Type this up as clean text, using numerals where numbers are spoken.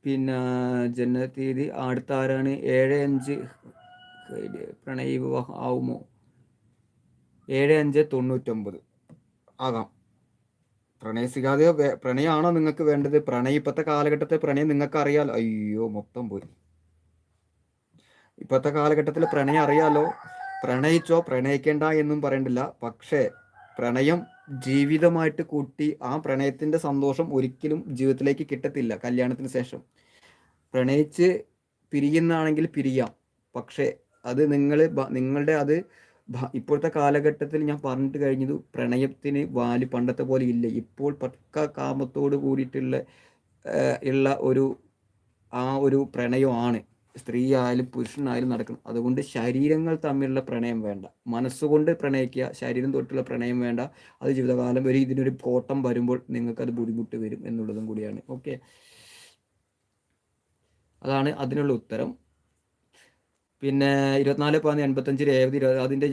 പിന്നെ ജനനത്തീയതി അടുത്ത ആരാണ്? 7/5 പ്രണയ വിവാഹം ആവുമോ? 7/5/99 ആകാം. പ്രണയസികാതെ പ്രണയമാണോ നിങ്ങൾക്ക് വേണ്ടത്? പ്രണയം ഇപ്പോഴത്തെ കാലഘട്ടത്തെ പ്രണയം നിങ്ങൾക്ക് അറിയാലോ. അയ്യോ മൊത്തം പോയി. ഇപ്പോഴത്തെ കാലഘട്ടത്തിൽ പ്രണയം അറിയാലോ. പ്രണയിച്ചോ, പ്രണയിക്കേണ്ട എന്നും പറയണ്ടില്ല. പക്ഷേ പ്രണയം ജീവിതമായിട്ട് കൂട്ടി ആ പ്രണയത്തിൻ്റെ സന്തോഷം ഒരിക്കലും ജീവിതത്തിലേക്ക് കിട്ടത്തില്ല കല്യാണത്തിന് ശേഷം. പ്രണയിച്ച് പിരിയുന്നതാണെങ്കിൽ പിരിയാം. പക്ഷേ അത് നിങ്ങളുടെ അത് ഇപ്പോഴത്തെ കാലഘട്ടത്തിൽ ഞാൻ പറഞ്ഞിട്ട് കഴിഞ്ഞത് പ്രണയത്തിന് പണ്ടത്തെ പോലെ ഇല്ല. ഇപ്പോൾ പക്ക കാമത്തോട് കൂടിയിട്ടുള്ള ഉള്ള ഒരു പ്രണയമാണ് സ്ത്രീ ആയാലും പുരുഷനായാലും നടക്കണം. അതുകൊണ്ട് ശരീരങ്ങൾ തമ്മിലുള്ള പ്രണയം വേണ്ട, മനസ്സുകൊണ്ട് പ്രണയിക്കുക. ശരീരം തൊട്ടുള്ള പ്രണയം വേണ്ട. അത് ജീവിതകാലം വരെ ഇതിനൊരു കോട്ടം വരുമ്പോൾ നിങ്ങൾക്കത് ബുദ്ധിമുട്ട് വരും എന്നുള്ളതും കൂടിയാണ്. ഓക്കെ, അതാണ് അതിനുള്ള ഉത്തരം. പിന്നെ 24/85 രേവതി അതിൻ്റെ ഞാൻ